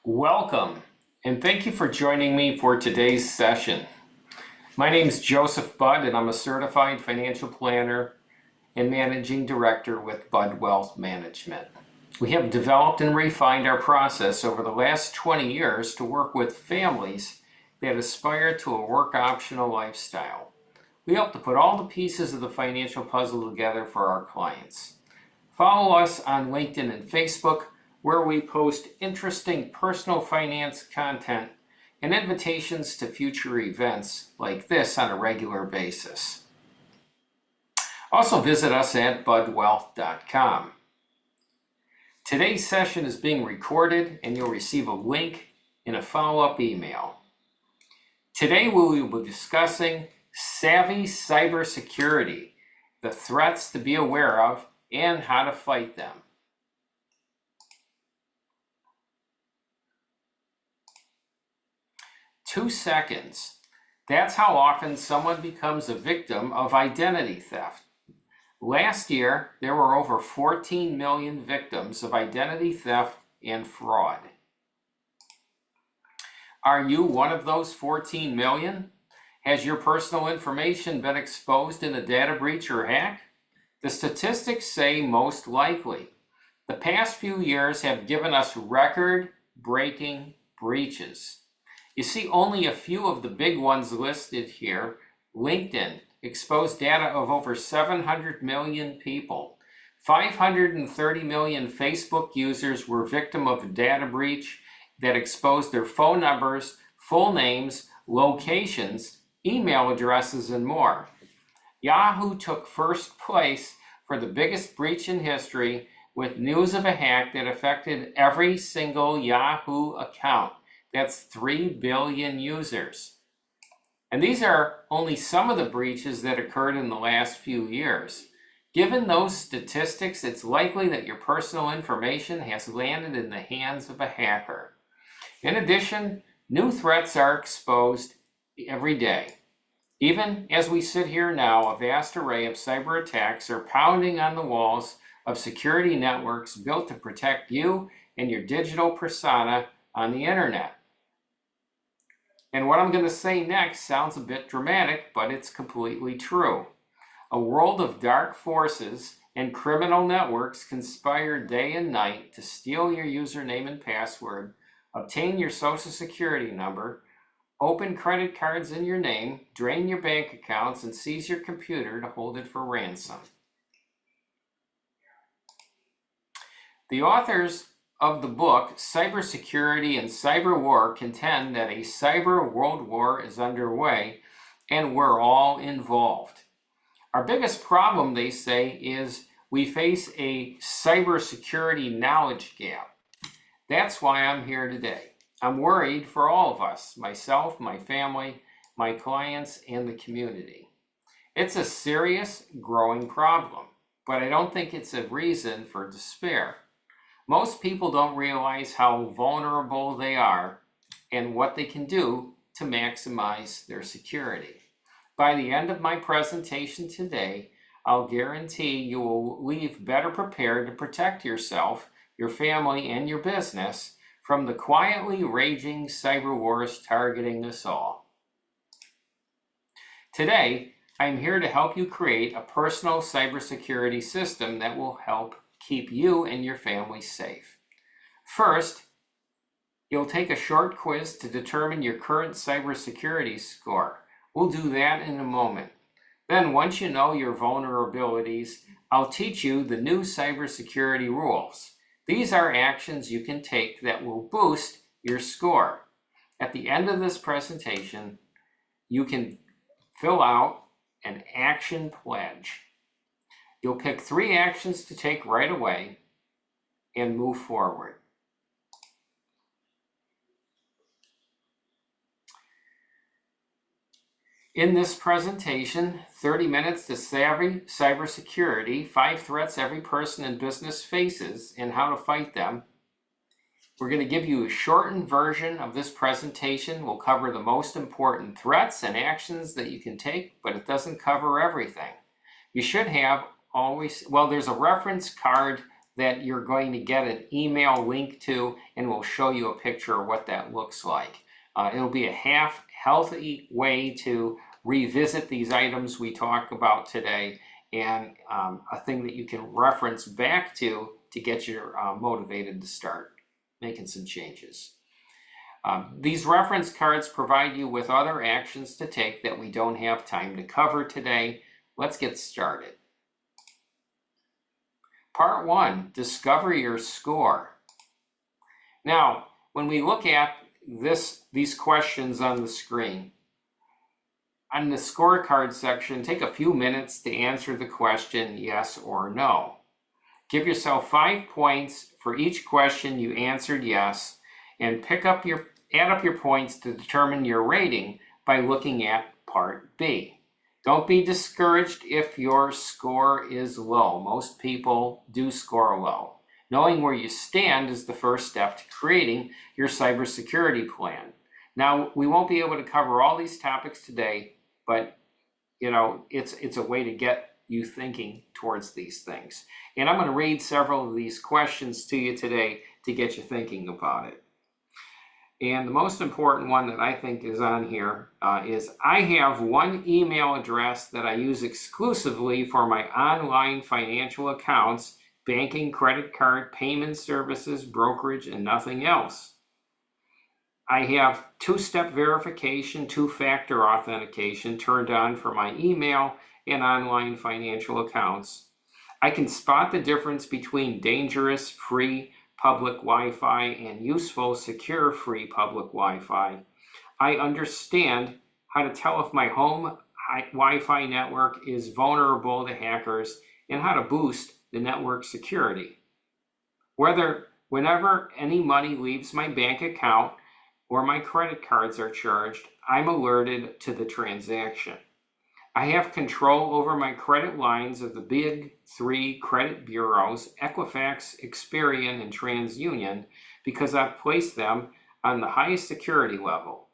Welcome, and thank you for joining me for today's session. My name is Joseph Budd, and I'm a certified financial planner and managing director with Budd Wealth Management. We have developed and refined our process over the last 20 years to work with families that aspire to a work-optional lifestyle. We hope to put all the pieces of the financial puzzle together for our clients. Follow us on LinkedIn and Facebook, where we post interesting personal finance content and invitations to future events like this on a regular basis. Also visit us at budwealth.com. Today's session is being recorded and you'll receive a link in a follow-up email. Today we will be discussing savvy cybersecurity, the threats to be aware of, and how to fight them. Two seconds. That's how often someone becomes a victim of identity theft. Last year, there were over 14 million victims of identity theft and fraud. Are you one of those 14 million? Has your personal information been exposed in a data breach or hack? The statistics say most likely. The past few years have given us record-breaking breaches. You see only a few of the big ones listed here. LinkedIn exposed data of over 700 million people. 530 million Facebook users were victim of a data breach that exposed their phone numbers, full names, locations, email addresses, and more. Yahoo took first place for the biggest breach in history with news of a hack that affected every single Yahoo account. That's 3 billion users. And these are only some of the breaches that occurred in the last few years. Given those statistics, it's likely that your personal information has landed in the hands of a hacker. In addition, new threats are exposed every day. Even as we sit here now, a vast array of cyber attacks are pounding on the walls of security networks built to protect you and your digital persona on the internet. And what I'm going to say next sounds a bit dramatic, but it's completely true. A world of dark forces and criminal networks conspire day and night to steal your username and password, obtain your social security number, open credit cards in your name, drain your bank accounts, and seize your computer to hold it for ransom. The authors of the book, Cybersecurity and Cyber War, contend that a cyber world war is underway and we're all involved. Our biggest problem, they say, is we face a cybersecurity knowledge gap. That's why I'm here today. I'm worried for all of us, myself, my family, my clients, and the community. It's a serious, growing problem, but I don't think it's a reason for despair. Most people don't realize how vulnerable they are and what they can do to maximize their security. By the end of my presentation today, I'll guarantee you will leave better prepared to protect yourself, your family, and your business from the quietly raging cyber wars targeting us all. Today, I'm here to help you create a personal cybersecurity system that will help keep you and your family safe. First, you'll take a short quiz to determine your current cybersecurity score. We'll do that in a moment. Then, once you know your vulnerabilities, I'll teach you the new cybersecurity rules. These are actions you can take that will boost your score. At the end of this presentation, you can fill out an action pledge. You'll pick 3 actions to take right away and move forward. In this presentation, 30 minutes to savvy cybersecurity, 5 threats every person and business faces and how to fight them. We're going to give you a shortened version of this presentation. We'll cover the most important threats and actions that you can take, but it doesn't cover everything. You should have there's a reference card that you're going to get an email link to, and we'll show you a picture of what that looks like. It'll be a healthy way to revisit these items we talked about today, and a thing that you can reference back to get you motivated to start making some changes. These reference cards provide you with other actions to take that we don't have time to cover today. Let's get started. Part 1, discover your score. Now, when we look at these questions on the screen, on the scorecard section, take a few minutes to answer the question yes or no. Give yourself 5 points for each question you answered yes, and add up your points to determine your rating by looking at Part B. Don't be discouraged if your score is low. Most people do score low. Knowing where you stand is the first step to creating your cybersecurity plan. Now, we won't be able to cover all these topics today, but it's a way to get you thinking towards these things. And I'm going to read several of these questions to you today to get you thinking about it. And the most important one that I think is on here is I have one email address that I use exclusively for my online financial accounts, banking, credit card, payment services, brokerage, and nothing else. I have two-step verification, two-factor authentication turned on for my email and online financial accounts. I can spot the difference between dangerous, free, public Wi-Fi and useful, secure, free public Wi-Fi. I understand how to tell if my home Wi-Fi network is vulnerable to hackers and how to boost the network security. Whenever any money leaves my bank account or my credit cards are charged, I'm alerted to the transaction. I have control over my credit lines of the big 3 credit bureaus, Equifax, Experian, and TransUnion, because I've placed them on the highest security level.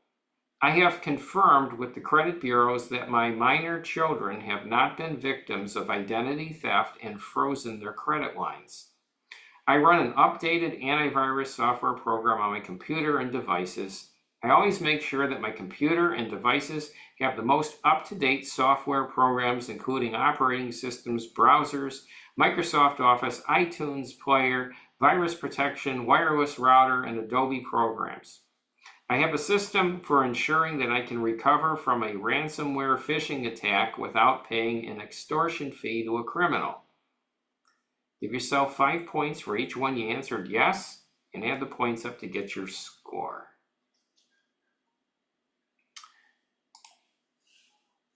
I have confirmed with the credit bureaus that my minor children have not been victims of identity theft and frozen their credit lines. I run an updated antivirus software program on my computer and devices. I always make sure that my computer and devices have the most up-to-date software programs, including operating systems, browsers, Microsoft Office, iTunes Player, virus protection, wireless router, and Adobe programs. I have a system for ensuring that I can recover from a ransomware phishing attack without paying an extortion fee to a criminal. Give yourself 5 points for each one you answered yes, and add the points up to get your score.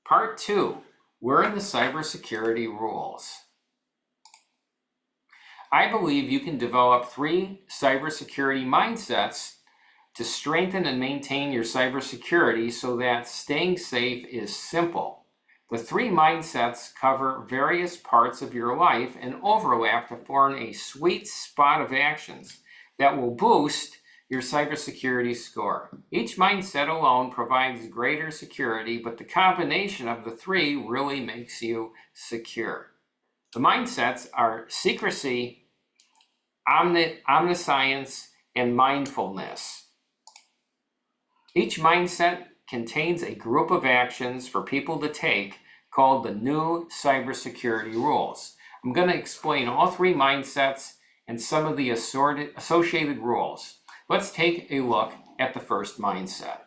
Part 2, learn the cybersecurity rules. I believe you can develop 3 cybersecurity mindsets to strengthen and maintain your cybersecurity so that staying safe is simple. The 3 mindsets cover various parts of your life and overlap to form a sweet spot of actions that will boost your cybersecurity score. Each mindset alone provides greater security, but the combination of the 3 really makes you secure. The mindsets are secrecy, omniscience, and mindfulness. Each mindset contains a group of actions for people to take called the new cybersecurity rules. I'm going to explain all 3 mindsets and some of the associated rules. Let's take a look at the first mindset.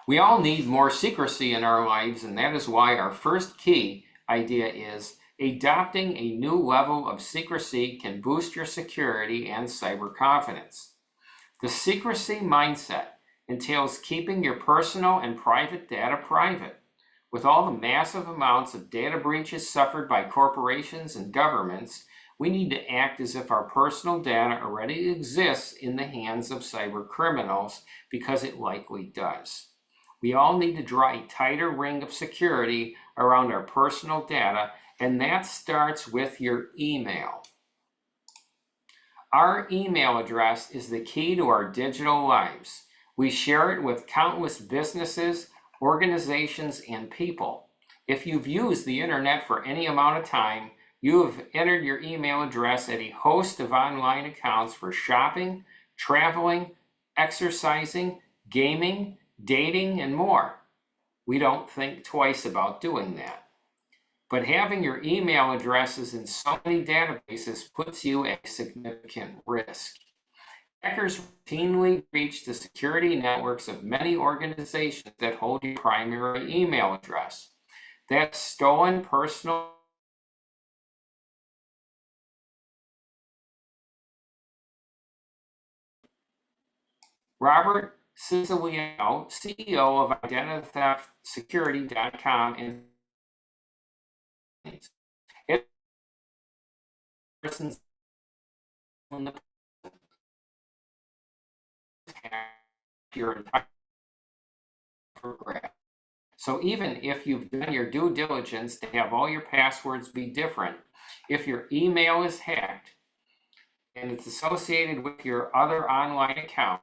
We all need more secrecy in our lives, and that is why our first key idea is adopting a new level of secrecy can boost your security and cyber confidence. The secrecy mindset entails keeping your personal and private data private. With all the massive amounts of data breaches suffered by corporations and governments, we need to act as if our personal data already exists in the hands of cyber criminals, because it likely does. We all need to draw a tighter ring of security around our personal data, and that starts with your email. Our email address is the key to our digital lives. We share it with countless businesses, organizations, and people. If you've used the internet for any amount of time, You have entered your email address at a host of online accounts for shopping, traveling, exercising, gaming, dating, and more. We don't think twice about doing that. But having your email addresses in so many databases puts you at significant risk. Hackers routinely breach the security networks of many organizations that hold your primary email address. That stolen personal Robert Siciliano, CEO of IdentityTheftSecurity.com, and it persons in the your entire graph. So even if you've done your due diligence to have all your passwords be different, if your email is hacked and it's associated with your other online account,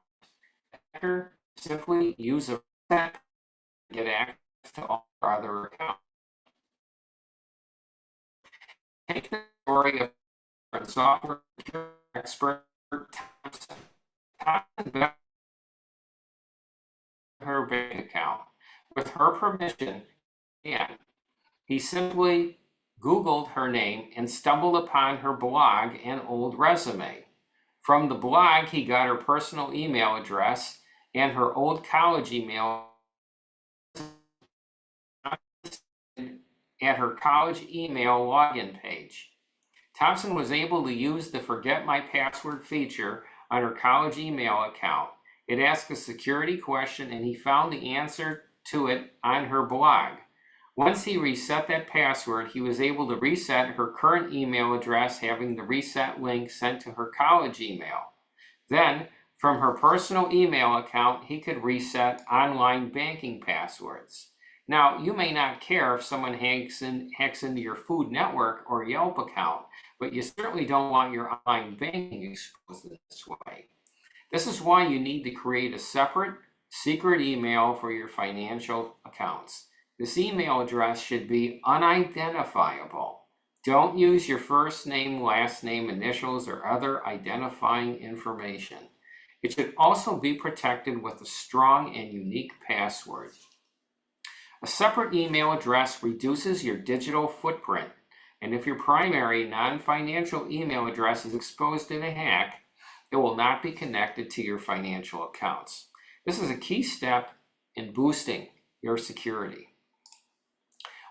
hacker simply use a reset to get access to all your other accounts. Take the story of software expert Thompson. Thompson her bank account with her permission, and he simply Googled her name and stumbled upon her blog and old resume. From the blog, he got her personal email address and her old college email at her college email login page. Thompson was able to use the Forget My Password feature on her college email account. It asked a security question and he found the answer to it on her blog. Once he reset that password, he was able to reset her current email address, having the reset link sent to her college email. Then, from her personal email account, he could reset online banking passwords. Now, you may not care if someone hacks into your Food Network or Yelp account, but you certainly don't want your online banking exposed in this way. This is why you need to create a separate, secret email for your financial accounts. This email address should be unidentifiable. Don't use your first name, last name, initials, or other identifying information. It should also be protected with a strong and unique password. A separate email address reduces your digital footprint, and if your primary non-financial email address is exposed in a hack, it will not be connected to your financial accounts. This is a key step in boosting your security.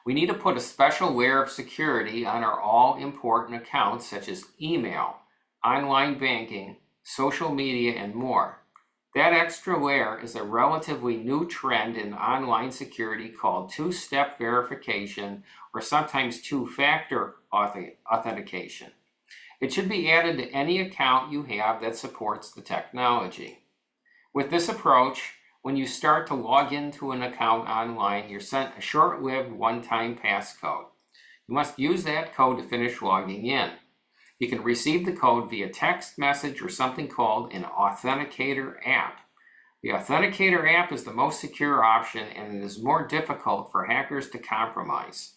We need to put a special layer of security on our all-important accounts such as email, online banking, social media, and more. That extra layer is a relatively new trend in online security called two-step verification, or sometimes two-factor authentication. It should be added to any account you have that supports the technology. With this approach, when you start to log into an account online, you're sent a short-lived one-time passcode. You must use that code to finish logging in. You can receive the code via text message or something called an authenticator app. The authenticator app is the most secure option, and it is more difficult for hackers to compromise.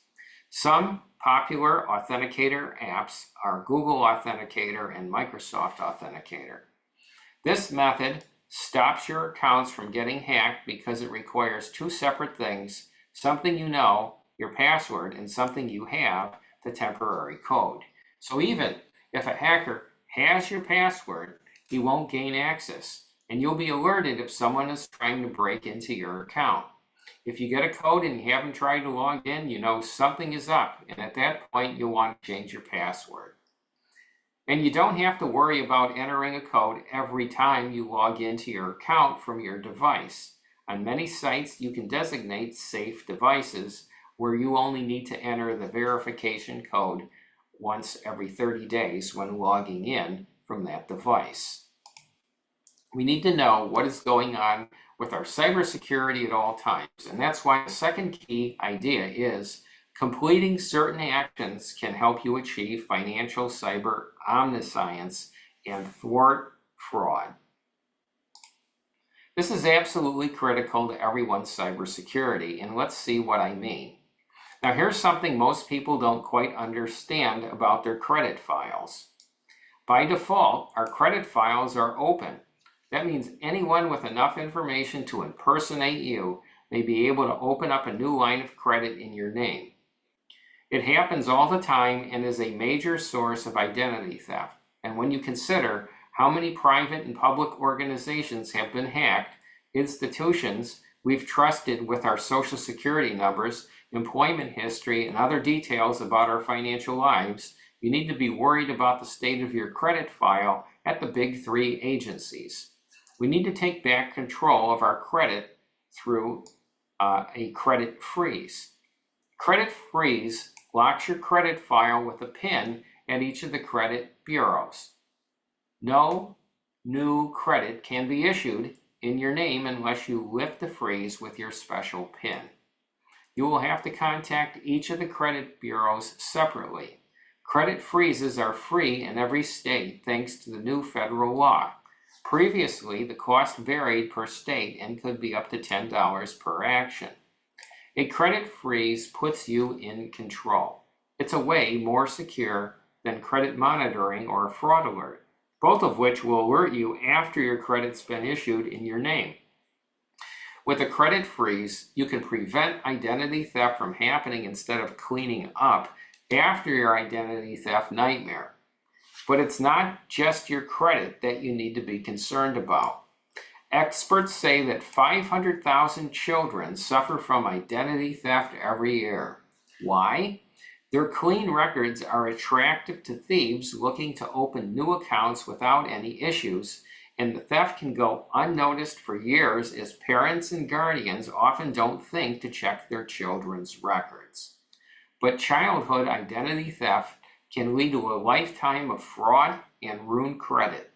Some popular authenticator apps are Google Authenticator and Microsoft Authenticator. This method stops your accounts from getting hacked because it requires two separate things: something you know, your password, and something you have, the temporary code. So even if a hacker has your password, he won't gain access, and you'll be alerted if someone is trying to break into your account. If you get a code and you haven't tried to log in, you know something is up, and at that point you'll want to change your password. And you don't have to worry about entering a code every time you log into your account from your device. On many sites, you can designate safe devices where you only need to enter the verification code once every 30 days when logging in from that device. We need to know what is going on with our cybersecurity at all times, and that's why the second key idea is completing certain actions can help you achieve financial cyber omniscience and thwart fraud. This is absolutely critical to everyone's cybersecurity, and let's see what I mean. Now here's something most people don't quite understand about their credit files. By default, our credit files are open. That means anyone with enough information to impersonate you may be able to open up a new line of credit in your name. It happens all the time and is a major source of identity theft. And when you consider how many private and public organizations have been hacked, institutions we've trusted with our Social Security numbers, employment history, and other details about our financial lives, you need to be worried about the state of your credit file at the big three agencies. We need to take back control of our credit through a credit freeze. Credit freeze locks your credit file with a PIN at each of the credit bureaus. No new credit can be issued in your name unless you lift the freeze with your special PIN. You will have to contact each of the credit bureaus separately. Credit freezes are free in every state thanks to the new federal law. Previously, the cost varied per state and could be up to $10 per action. A credit freeze puts you in control. It's a way more secure than credit monitoring or a fraud alert, both of which will alert you after your credit's been issued in your name. With a credit freeze, you can prevent identity theft from happening instead of cleaning up after your identity theft nightmare. But it's not just your credit that you need to be concerned about. Experts say that 500,000 children suffer from identity theft every year. Why? Their clean records are attractive to thieves looking to open new accounts without any issues, and the theft can go unnoticed for years as parents and guardians often don't think to check their children's records. But childhood identity theft can lead to a lifetime of fraud and ruined credit.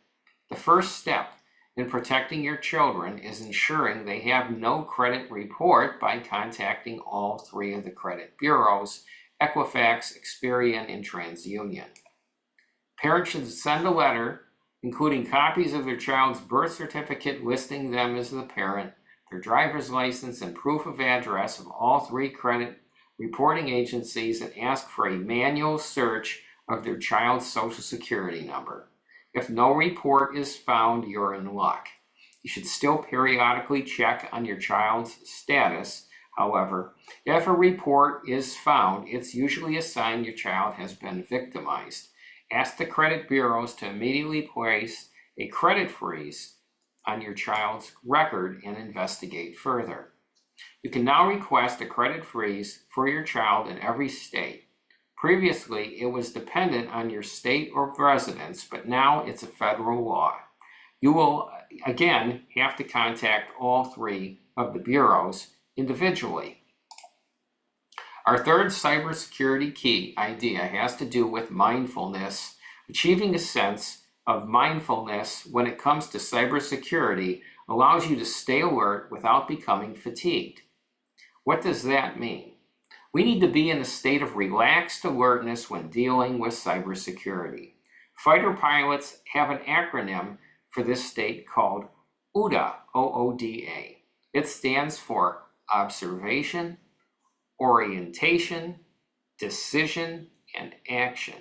The first step in protecting your children is ensuring they have no credit report by contacting all three of the credit bureaus, Equifax, Experian, and TransUnion. Parents should send a letter including copies of their child's birth certificate listing them as the parent, their driver's license, and proof of address of all three credit reporting agencies, and ask for a manual search of their child's Social Security number. If no report is found, you're in luck. You should still periodically check on your child's status. However, if a report is found, it's usually a sign your child has been victimized. Ask the credit bureaus to immediately place a credit freeze on your child's record and investigate further. You can now request a credit freeze for your child in every state. Previously, it was dependent on your state or residence, but now it's a federal law. You will, again, have to contact all three of the bureaus individually. Our third cybersecurity key idea has to do with mindfulness. Achieving a sense of mindfulness when it comes to cybersecurity allows you to stay alert without becoming fatigued. What does that mean? We need to be in a state of relaxed alertness when dealing with cybersecurity. Fighter pilots have an acronym for this state called OODA, O-O-D-A. It stands for observation, orientation, decision, and action.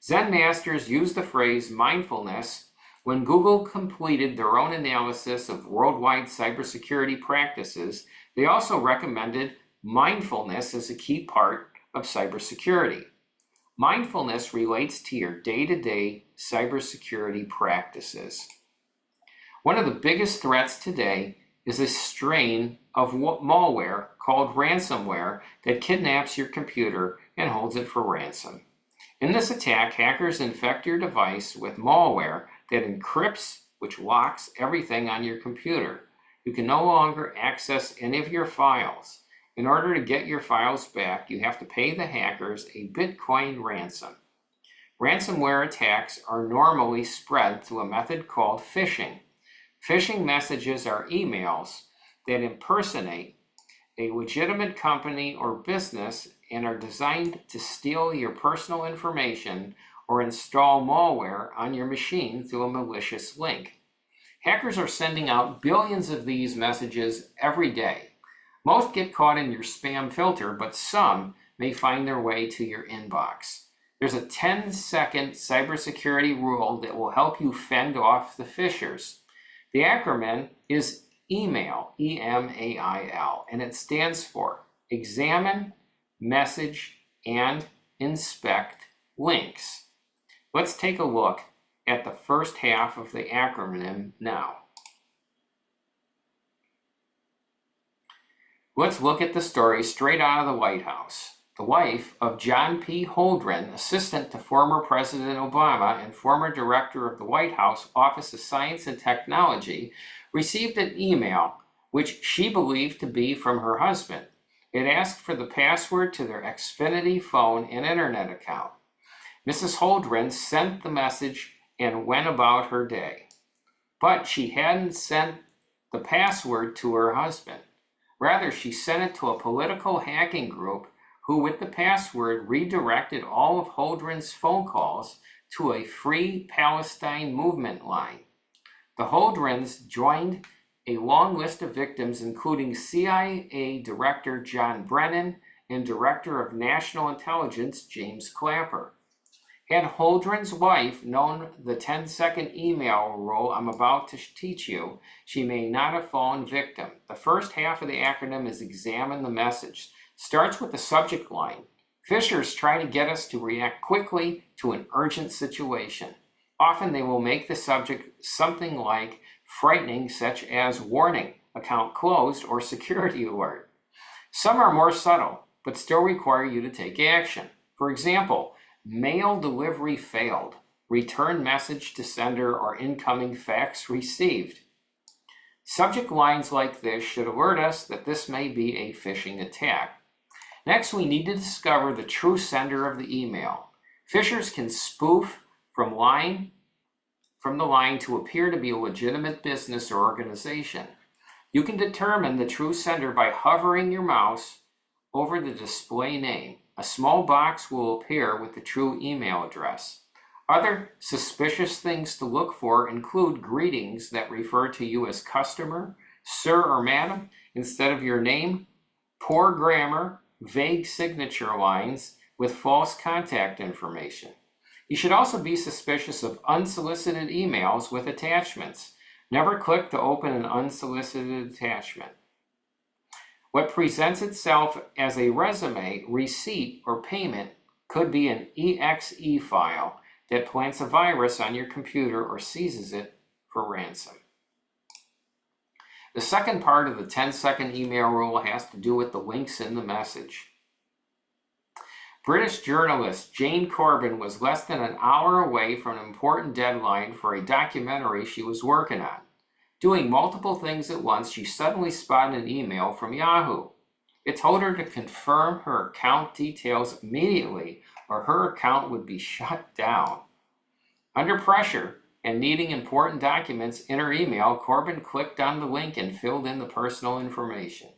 Zen masters use the phrase mindfulness when Google completed their own analysis of worldwide cybersecurity practices. They also recommended mindfulness as a key part of cybersecurity. Mindfulness relates to your day-to-day cybersecurity practices. One of the biggest threats today is a strain of malware called ransomware that kidnaps your computer and holds it for ransom. In this attack, hackers infect your device with malware that encrypts, which locks everything on your computer. You can no longer access any of your files. In order to get your files back, you have to pay the hackers a Bitcoin ransom. Ransomware attacks are normally spread through a method called phishing. Phishing messages are emails that impersonate a legitimate company or business and are designed to steal your personal information or install malware on your machine through a malicious link. Hackers are sending out billions of these messages every day. Most get caught in your spam filter, but some may find their way to your inbox. There's a 10-second cybersecurity rule that will help you fend off the phishers. The acronym is EMAIL, E-M-A-I-L, and it stands for Examine, Message, and Inspect Links. Let's take a look at the first half of the acronym now. Let's look at the story straight out of the White House. The wife of John P. Holdren, assistant to former President Obama and former director of the White House Office of Science and Technology, received an email which she believed to be from her husband. It asked for the password to their Xfinity phone and internet account. Mrs. Holdren sent the message and went about her day. But she hadn't sent the password to her husband. Rather, she sent it to a political hacking group who, with the password, redirected all of Holdren's phone calls to a Free Palestine movement line. The Holdrens joined a long list of victims, including CIA Director John Brennan and Director of National Intelligence James Clapper. Had Holdren's wife known the 10-second email rule I'm about to teach you, she may not have fallen victim. The first half of the acronym is Examine the Message. Starts with the subject line. Phishers try to get us to react quickly to an urgent situation. Often they will make the subject something like frightening, such as warning, account closed, or security alert. Some are more subtle, but still require you to take action. For example, mail delivery failed, return message to sender, or incoming fax received. Subject lines like this should alert us that this may be a phishing attack. Next, we need to discover the true sender of the email. Phishers can spoof from the line to appear to be a legitimate business or organization. You can determine the true sender by hovering your mouse over the display name. A small box will appear with the true email address. Other suspicious things to look for include greetings that refer to you as customer, sir or madam, instead of your name, poor grammar, vague signature lines with false contact information. You should also be suspicious of unsolicited emails with attachments. Never click to open an unsolicited attachment. What presents itself as a resume, receipt, or payment could be an exe file that plants a virus on your computer or seizes it for ransom. The second part of the 10-second email rule has to do with the links in the message. British journalist Jane Corbin was less than an hour away from an important deadline for a documentary she was working on. Doing multiple things at once, she suddenly spotted an email from Yahoo. It told her to confirm her account details immediately or her account would be shut down. Under pressure and needing important documents in her email, Corbin clicked on the link and filled in the personal information.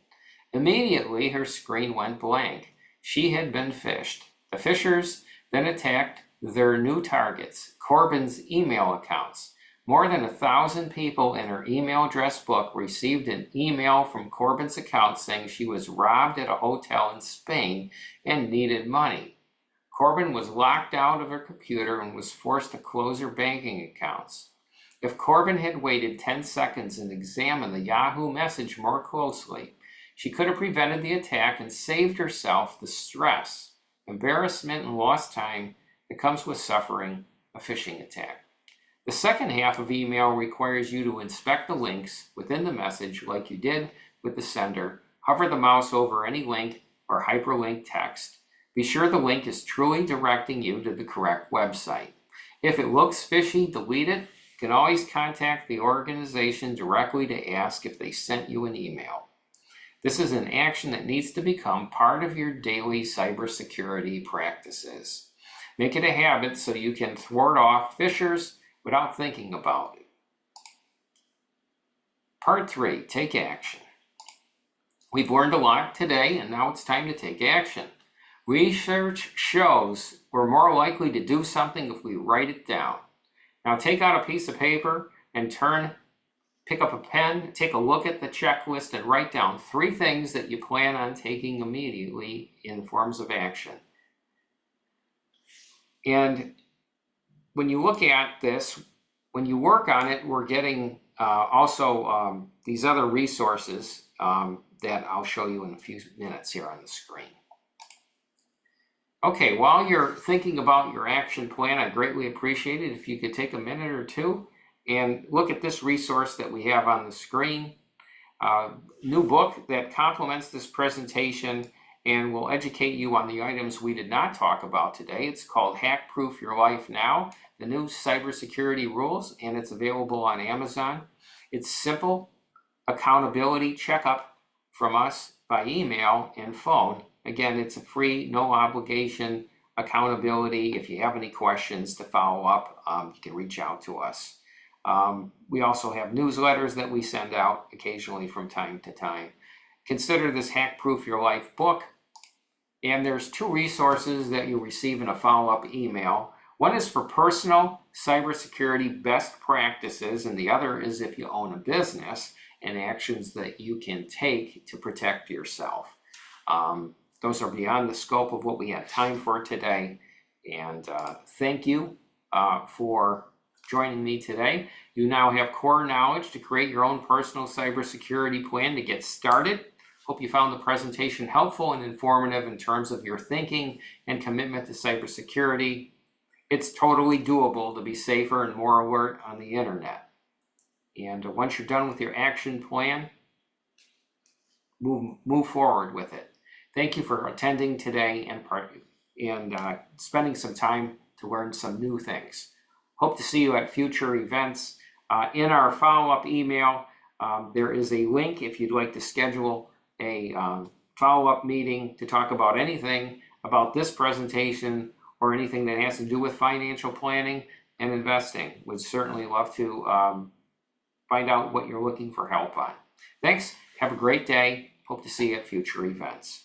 Immediately, her screen went blank. She had been phished. The phishers then attacked their new targets, Corbin's email accounts. More than 1,000 people in her email address book received an email from Corbin's account saying she was robbed at a hotel in Spain and needed money. Corbin was locked out of her computer and was forced to close her banking accounts. If Corbin had waited 10 seconds and examined the Yahoo message more closely, she could have prevented the attack and saved herself the stress, embarrassment, and lost time that comes with suffering a phishing attack. The second half of email requires you to inspect the links within the message like you did with the sender. Hover the mouse over any link or hyperlink text. Be sure the link is truly directing you to the correct website. If it looks fishy, delete it. You can always contact the organization directly to ask if they sent you an email. This is an action that needs to become part of your daily cybersecurity practices. Make it a habit so you can thwart off phishers without thinking about it. Part 3, take action. We've learned a lot today, and now it's time to take action. Research shows we're more likely to do something if we write it down. Now take out a piece of paper and turn pick up a pen, take a look at the checklist, and write down 3 things that you plan on taking immediately in forms of action. And when you look at this, when you work on it, we're getting also these other resources that I'll show you in a few minutes here on the screen. Okay, while you're thinking about your action plan, I'd greatly appreciate it if you could take a minute or two and look at this resource that we have on the screen. New book that complements this presentation and will educate you on the items we did not talk about today. It's called Hack Proof Your Life Now, the new cybersecurity rules, and it's available on Amazon. It's simple accountability checkup from us by email and phone. Again, it's a free, no obligation accountability. If you have any questions to follow up, you can reach out to us. We also have newsletters that we send out occasionally from time to time. Consider this Hack Proof Your Life book. And there's 2 resources that you'll receive in a follow-up email. One is for personal cybersecurity best practices, and the other is if you own a business and actions that you can take to protect yourself. Those are beyond the scope of what we have time for today. And thank you for joining me today. You now have core knowledge to create your own personal cybersecurity plan to get started. Hope you found the presentation helpful and informative in terms of your thinking and commitment to cybersecurity. It's totally doable to be safer and more alert on the internet. And once you're done with your action plan, move forward with it. Thank you for attending today and spending some time to learn some new things. Hope to see you at future events. In our follow-up email, there is a link if you'd like to schedule a follow-up meeting to talk about anything about this presentation or anything that has to do with financial planning and investing. We'd certainly love to find out what you're looking for help on. Thanks. Have a great day. Hope to see you at future events.